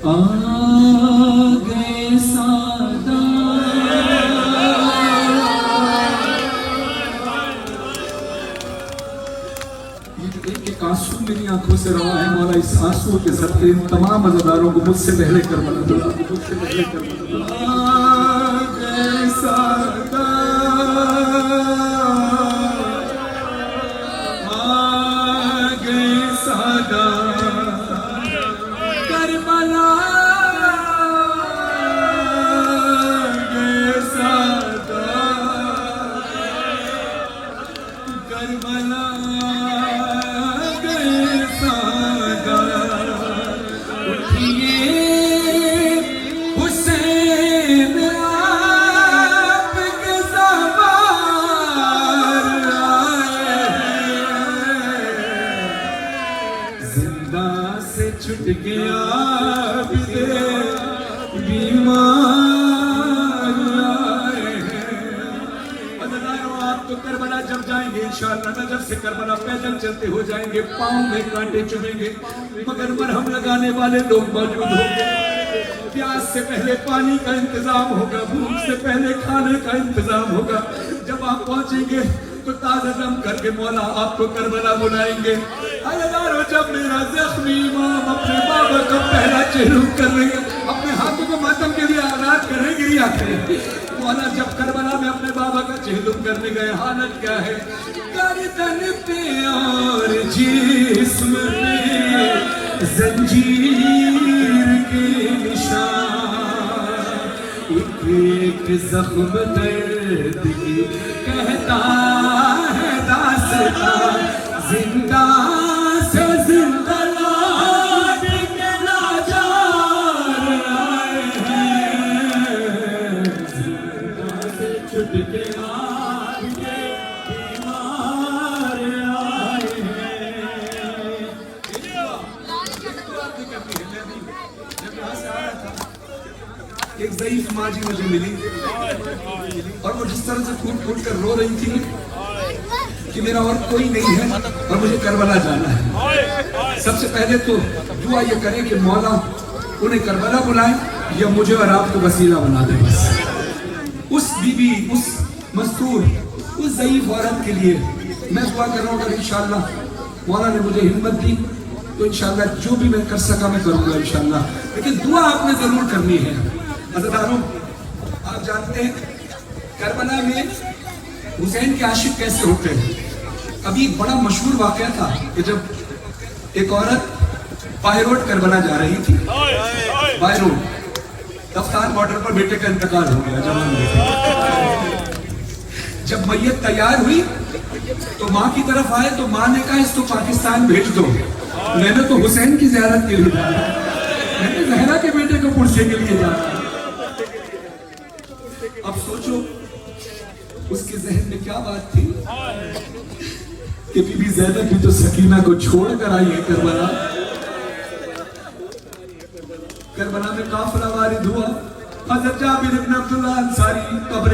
آ گئے سادات، ایک آنسو میری آنکھوں سے رہا ہے مولا، اس آنسو کے صدقے ان تمام عزاداروں کو مجھ سے پہلے کربلا دو، مجھ سے پہلے کربلا دو۔ آ گئے سادات، آ گئے سادات، کربلا گئے سادات، کربلا چھٹ گیا بیمار آئے ہیں۔ آپ تو کربلا جب جائیں گے انشاءاللہ نجف سے کربلا پیدل چلتے ہو جائیں گے، پاؤں میں کانٹے چبھیں گے، مگر مرہم لگانے والے لوگ موجود ہوں گے۔ پیاس سے پہلے پانی کا انتظام ہوگا، بھوک سے پہلے کھانے کا انتظام ہوگا۔ جب آپ پہنچیں گے تو تازہ دم کر کے مولا آپ کو کربلا بلائیں گے۔ عزادارو، جب میرا زخمی امام اپنے بابا کا پہلا چہلم کر رہے ہیں، اپنے ہاتھوں کو ماتم کے لیے آزاد کریں گریا کریں، مولا جب کربلا میں اپنے بابا کا چہلم کرنے گئے حالت کیا ہے؟ گردن پہ اور جسم پہ زنجیر کے نشان، ایک ایک زخم درد کی کہتا ہے داستان، زندہ سے زندہ لوٹ کے لاچار آئے ہیں، زندہ سے چھٹ کے آ کے بیمار آئے ہیں۔ جب یہاں سے آیا تھا ایک ضعیف ماں جی مجھے ملی اور وہ جس طرح سے پھوٹ پھوٹ کر رو رہی تھی کہ میرا اور کوئی نہیں ہے اور مجھے کربلا جانا ہے۔ سب سے پہلے تو دعا یہ کریں کہ مولا انہیں کربلا بلائیں یا مجھے اور آپ کو وسیلہ بنا دیں۔ بس اس بی بی، اس مستور، اس ضعیف عورت کے لیے میں دعا کر رہا ہوں کہ انشاءاللہ مولا نے مجھے ہمت دی تو انشاءاللہ جو بھی میں کر سکا میں کروں گا انشاءاللہ، لیکن دعا آپ نے ضرور کرنی ہے۔ عزاداروں، آپ جانتے ہیں کربلا میں حسین کے عاشق کیسے ہوتے ہیں۔ ابھی ایک بڑا مشہور واقعہ تھا کہ جب ایک عورت بائی روڈ کربلا جا رہی تھی، بائی روڈ دفتار بارڈر پر بیٹے کا انتقال ہو گیا، جوان بیٹے۔ جب میت تیار ہوئی تو ماں کی طرف آئے تو ماں نے کہا اس کو پاکستان بھیج دو، میں نے تو حسین کی زیارت کے لیے جانا، میں نے زہرا کے بیٹے کو پرسے کے لیے جانا۔ اب سوچو اس کے ذہن میں کیا بات تھی کہ بی بی زینب بھی تو سکینہ کو چھوڑ کر آئی ہے کربلا۔ کربلا میں قافلہ وارد ہوا، حضرت جابر بن عبداللہ انصاری قبر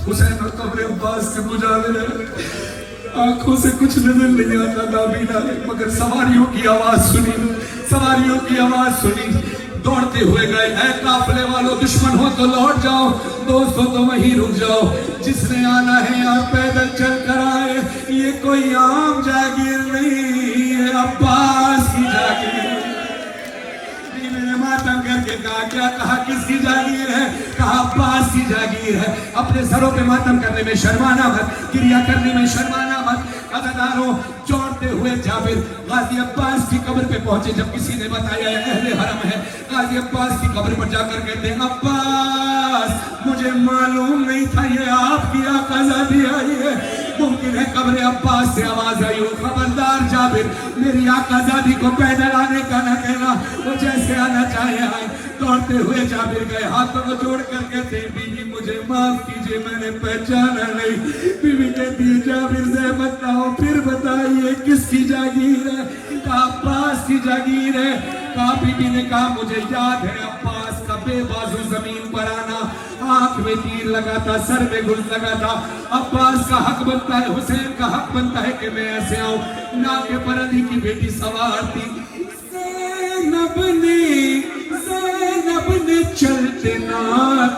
حسین اور قبر عباس کے مجاور ہے، آنکھوں سے کچھ نظر نہیں آتا، نابینا ہے، مگر سواریوں کی آواز سنی، سواریوں کی آواز سنی، دوڑتے ہوئے گئے۔ اے قافلے والوں، دشمن ہو تو لوٹ جاؤ، دوست ہو تو وہیں رک جاؤ، جس نے آنا ہے یہاں پیدل چل کر آئے، یہ کوئی عام جاگیر نہیں ہے، عباس کی جاگیر ہے۔ بیوی نے ماتم کر کے کہا، کیا کہا کس کی جاگیر ہے؟ کہا عباس کی جاگیر ہے۔ اپنے سروں پہ ماتم کرنے میں شرمانا مت، گریہ کرنے میں شرمانا مت۔ عزاداروں، چوڑتے ہوئے جابر غازی عباس کی قبر پہ پہنچے۔ جب کسی نے بتایا اہل حرم ہے، غازی عباس کی قبر پر جا کر کہتے ہیں، عباس مجھے معلوم نہیں تھا یہ آپ کی آقازادی آئی ہے۔ ممکن ہے قبر عباس سے آواز آئی ہو، خبردار جابر میری آقازادی کو پیدل آنے کا نہ کہنا، وہ جیسے آنا چاہے آئے۔ دوڑتے ہوئے جابر گئے، ہاتھوں کو جوڑ کر کہتے ہیں، بیوی مجھے معاف کیجئے، میں نے پہچانا نہیں۔ بیوی کہتی ہے، جابر زحمت نہ ہو، پھر بتائیے کس کی جاگیر ہے؟ کہا عباس کی جاگیر ہے۔ کہا بی بی نے کہا مجھے یاد ہے عباس کا بے بازو زمین پر آنا، آنکھ میں تیر لگا تھا، سر میں گل لگا تھا۔ عباس کا حق بنتا ہے، حسین کا حق بنتا ہے کہ میں ایسے آؤں۔ ناکے پر علی کی بیٹی سوار تھی، زینب نے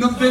90